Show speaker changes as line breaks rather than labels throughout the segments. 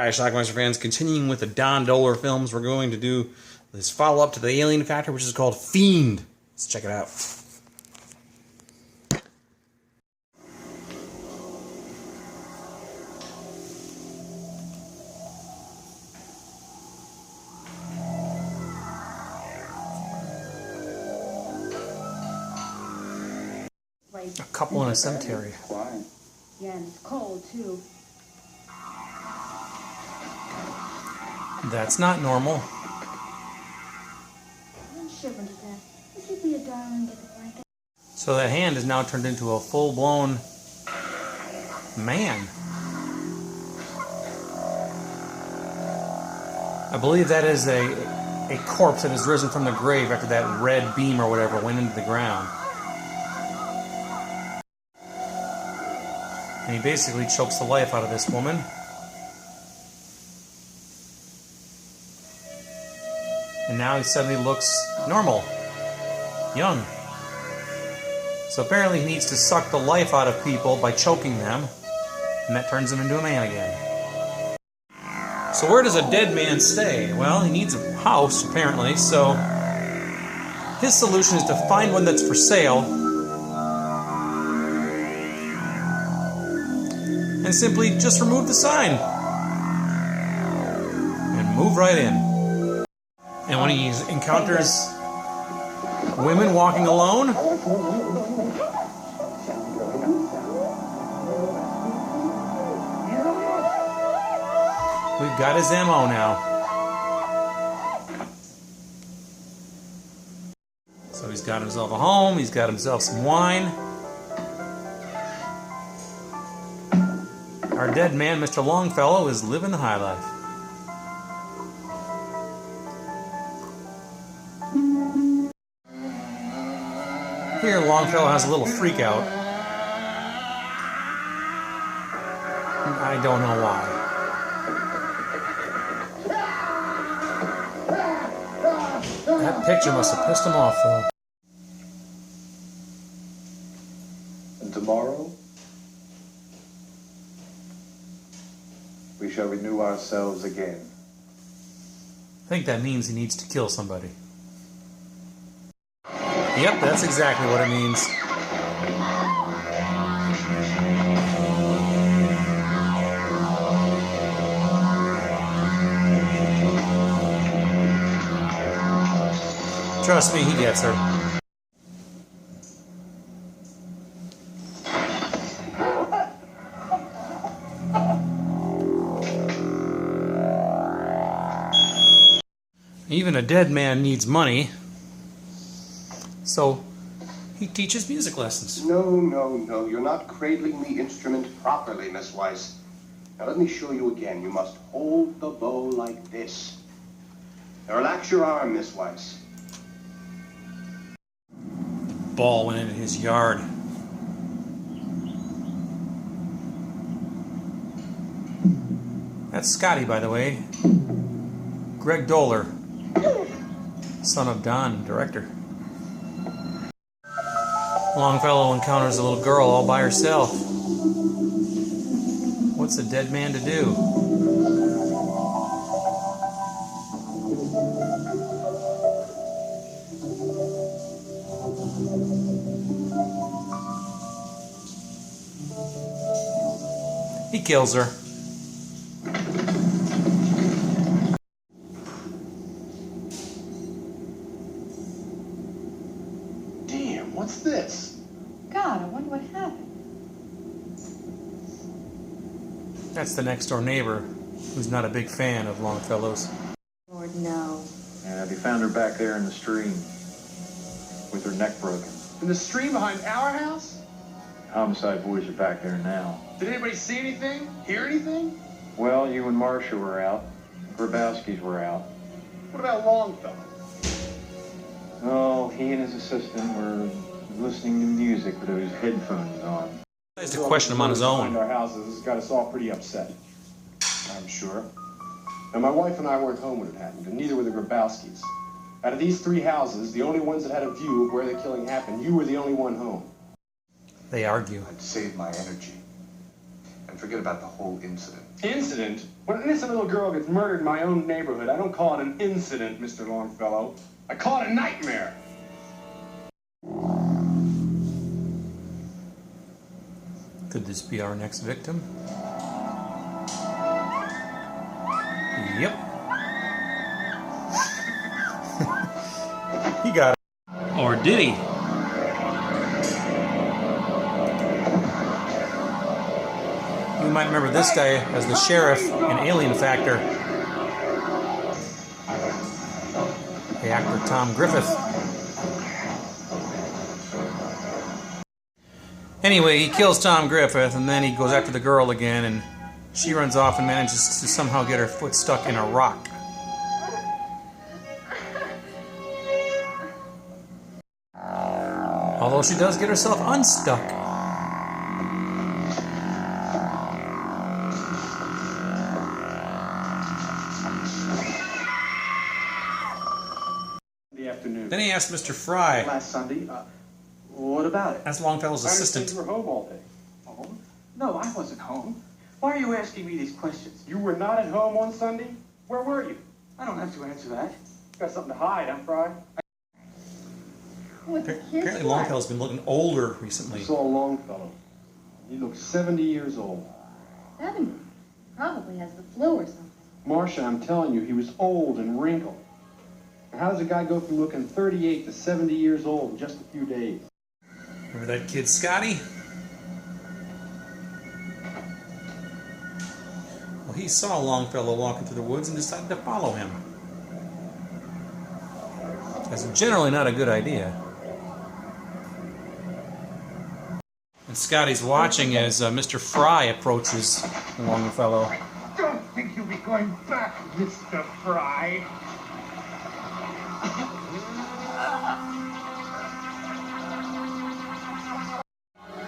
Hi, Schlockmeister fans. Continuing with the Don Dohler films, we're going to do this follow-up to the Alien Factor, which is called Fiend. Let's check it out. A couple in a cemetery.
Yeah, and it's cold too.
That's not normal.
I'm shivering to death. Would you be a darling and get the blanket?
So that hand is now turned into a full-blown man. I believe that is a corpse that has risen from the grave after that red beam or whatever went into the ground. And he basically chokes the life out of this woman. And now he suddenly looks normal, young. So apparently he needs to suck the life out of people by choking them, and that turns him into a man again. So where does a dead man stay? Well, he needs a house, apparently, so his solution is to find one that's for sale and simply just remove the sign and move right in. And when he encounters women walking alone, we've got his MO now. So he's got himself a home, he's got himself some wine. Our dead man, Mr. Longfellow, is living the high life. Here, Longfellow has a little freak out. I don't know why. That picture must have pissed him off, though.
And tomorrow, we shall renew ourselves again.
I think that means he needs to kill somebody. Yep, that's exactly what it means. Trust me, he gets her. Even a dead man needs money. So, he teaches music lessons.
No. You're not cradling the instrument properly, Miss Weiss. Now let me show you again. You must hold the bow like this. Now relax your arm, Miss Weiss.
The ball went into his yard. That's Scotty, by the way. Greg Dohler, son of Don, director. Longfellow encounters a little girl all by herself. What's a dead man to do? He kills her.
Damn, what's this?
God, I wonder what happened.
That's the next door neighbor, who's not a big fan of Longfellow's.
Lord, no.
Yeah, they found her back there in the stream with her neck broken.
In the stream behind our house?
Homicide boys are back there now.
Did anybody see anything? Hear anything?
Well, you and Marcia were out. Grabowski's were out.
What about Longfellow?
Oh, he and his assistant were listening to music with those headphones on.
He has to question him on his own.
Our houses has got us all pretty upset, I'm sure. And my wife and I weren't home when it happened, and neither were the Grabowskis. Out of these three houses, the only ones that had a view of where the killing happened, you were the only one home.
They argue.
I'd save my energy.
and forget about the whole incident.
Incident? When an innocent little girl gets murdered in my own neighborhood, I don't call it an incident, Mr. Longfellow. I call it a nightmare.
Could this be our next victim? Yep. He got it. Or did he? You might remember this guy as the sheriff in Alien Factor. The actor Tom Griffith. Anyway, he kills Tom Griffith, and then he goes after the girl again, and she runs off and manages to somehow get her foot stuck in a rock. Although she does get herself unstuck.
The afternoon.
Then he asked Mr. Fry,
Last Sunday. What about it?
that's Longfellow's
I
assistant.
understand you were home all day.
Home? No, I wasn't home. Why are you asking me these questions?
You were not at home on Sunday? Where were you?
I don't have to answer that.
Got something to hide, huh, Fry?
Apparently Longfellow's been looking older recently.
I saw Longfellow. He looks 70 years old.
70. Probably has the flu or something.
Marcia, I'm telling you, he was old and wrinkled. Now, how does a guy go from looking 38 to 70 years old in just a few days?
Remember that kid Scotty? Well, he saw Longfellow walking through the woods and decided to follow him. That's generally not a good idea. And Scotty's watching as Mr. Fry approaches Longfellow.
Don't think you'll be going back, Mr. Fry.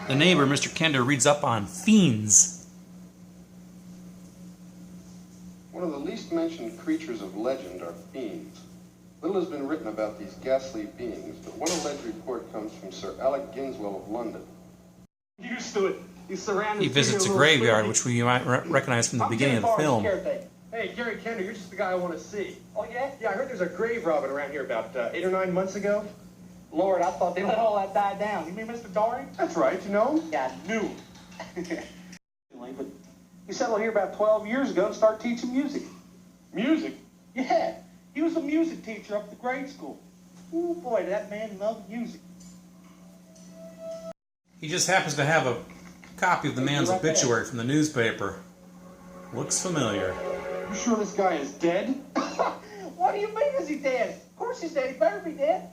The neighbor, Mr. Kender, reads up on fiends.
One of the least mentioned creatures of legend are fiends. Little has been written about these ghastly beings, but one alleged report comes from Sir Alec Ginswell of London.
Used to it. He's surrounded.
He visits a graveyard, which we might recognize from the beginning of the film.
Hey, Gary Kender, you're just the guy I want to see. Oh, yeah? Yeah, I heard there's a grave robbing around here about 8 or 9 months ago.
Lord, I thought they let all that die down. You mean Mr. Dory?
That's right, you know him?
Yeah, I knew. But he settled here about 12 years ago and started teaching music.
Music?
Yeah, he was a music teacher up at the grade school. Oh boy, that man loved music.
He just happens to have a copy of the man's obituary from the newspaper. Looks familiar.
You sure this guy is dead?
What do you mean is he dead? Of course he's dead. He better be dead.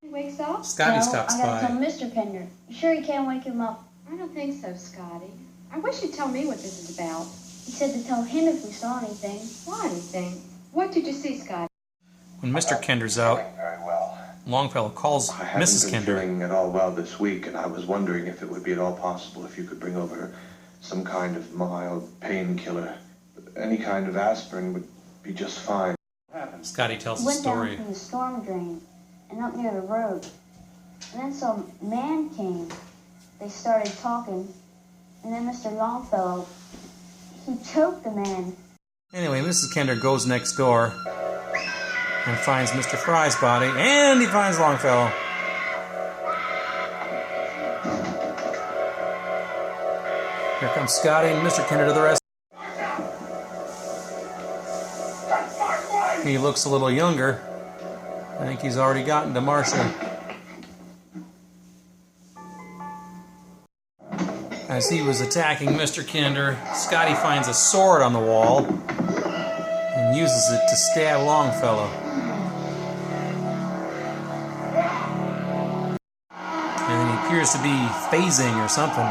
He wakes up?
Scotty stops
I gotta
by.
tell Mr. Kender. You sure you can't wake him up?
I don't think so, Scotty. I wish you'd tell me what this is about.
He said to tell him if we saw anything.
What anything? What did you see, Scotty?
When Mr. Kender's out,
Very well.
Longfellow calls
I haven't
Mrs.
been
Kender.
feeling at all well this week, and I was wondering if it would be at all possible if you could bring over some kind of mild painkiller. Any kind of aspirin would be just fine.
Scotty tells the
Went down
story.
from the storm drain and up near the road. And then some man came. They started talking. And then Mr. Longfellow, he choked the man.
Anyway, Mrs. Kender goes next door and finds Mr. Fry's body, and he finds Longfellow. Here comes Scotty and Mr. Kender to the rescue. He looks a little younger. I think he's already gotten to Marcia. As he was attacking Mr. Kender, Scotty finds a sword on the wall and uses it to stab Longfellow. And he appears to be phasing or something.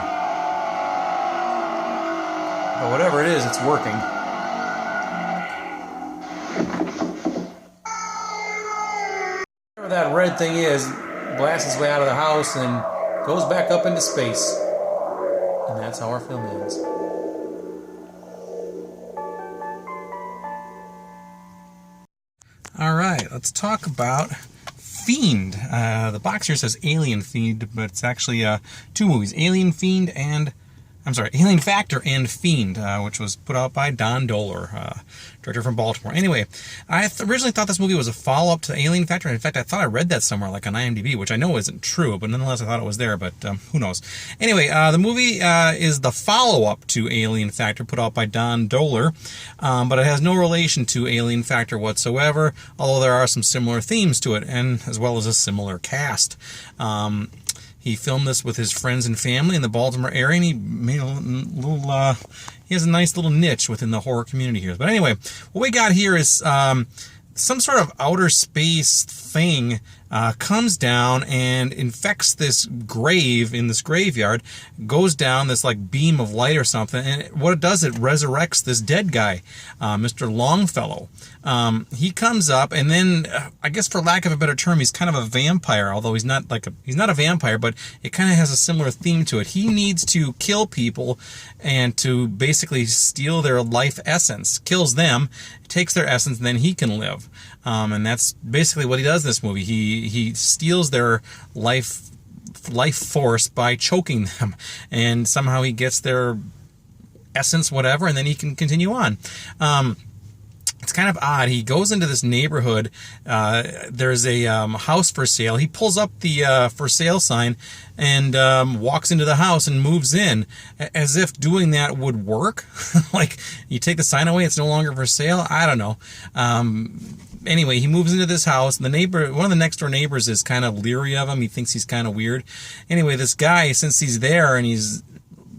But whatever it is, it's working. Whatever that red thing is, blasts its way out of the house and goes back up into space. And that's how our film ends. Alright, let's talk about Fiend. The box here says Alien Fiend, but it's actually 2 movies, Alien Fiend and I'm sorry, Alien Factor and Fiend, which was put out by Don Dohler, director from Baltimore. Anyway, I originally thought this movie was a follow-up to Alien Factor. In fact, I thought I read that somewhere, like on IMDb, which I know isn't true, but nonetheless I thought it was there, but who knows. Anyway, the movie is the follow-up to Alien Factor, put out by Don Dohler, but it has no relation to Alien Factor whatsoever, although there are some similar themes to it, and as well as a similar cast. He filmed this with his friends and family in the Baltimore area, and he made a little, he has a nice little niche within the horror community here. But anyway, what we got here is some sort of outer space thing comes down and infects this grave in this graveyard, goes down this like beam of light or something, and what it does, it resurrects this dead guy, Mr. Longfellow. He comes up, and then I guess for lack of a better term, he's kind of a vampire, although he's not a vampire, but it kind of has a similar theme to it. He needs to kill people and to basically steal their life essence, kills them, takes their essence, and then he can live. And that's basically what he does in this movie. He steals their life force by choking them, and somehow he gets their essence, whatever, and then he can continue on. It's kind of odd. He goes into this neighborhood. There's a house for sale. He pulls up the for sale sign and walks into the house and moves in, as if doing that would work. Like, you take the sign away, it's no longer for sale. I don't know. Anyway, he moves into this house, and the neighbor, one of the next door neighbors, is kind of leery of him. He thinks he's kind of weird. Anyway, this guy, since he's there and he's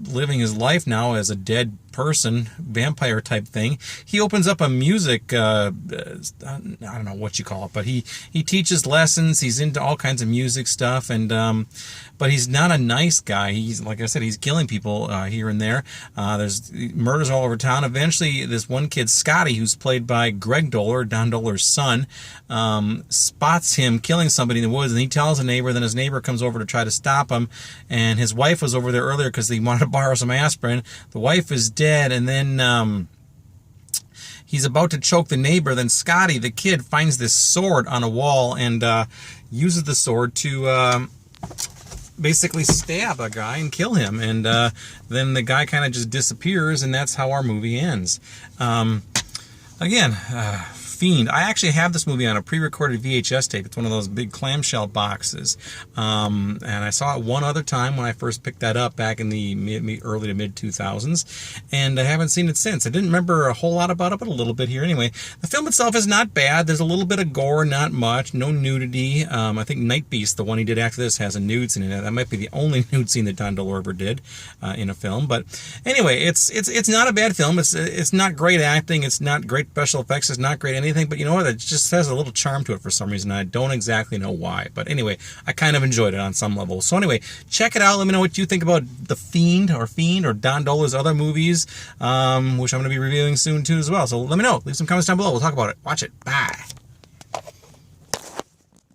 living his life now as a dead person, vampire type thing, he opens up a music, I don't know what you call it, but he teaches lessons. He's into all kinds of music stuff, and but he's not a nice guy. He's, like I said, he's killing people here and there. There's murders all over town. Eventually, this one kid, Scotty, who's played by Greg Dohler, Don Dohler's son, spots him killing somebody in the woods, and he tells a neighbor. Then his neighbor comes over to try to stop him, and his wife was over there earlier because they wanted to borrow some aspirin. The wife is dead, and then he's about to choke the neighbor. Then Scotty, the kid, finds this sword on a wall and uses the sword to basically stab a guy and kill him. And then the guy kind of just disappears, and that's how our movie ends. Again, Fiend. I actually have this movie on a pre-recorded VHS tape. It's one of those big clamshell boxes. And I saw it one other time when I first picked that up back in the early to mid 2000s. And I haven't seen it since. I didn't remember a whole lot about it, but a little bit here anyway. The film itself is not bad. There's a little bit of gore, not much. No nudity. I think Night Beast, the one he did after this, has a nude scene in it. That might be the only nude scene that Don Dohler ever did in a film. But anyway, it's not a bad film. It's not great acting. It's not great special effects. It's not great anything. But you know what? It just has a little charm to it for some reason. I don't exactly know why. But anyway, I kind of enjoyed it on some level. So anyway, check it out. Let me know what you think about The Fiend or Don Dohler's other movies, which I'm going to be reviewing soon too as well. So let me know. Leave some comments down below. We'll talk about it. Watch it. Bye.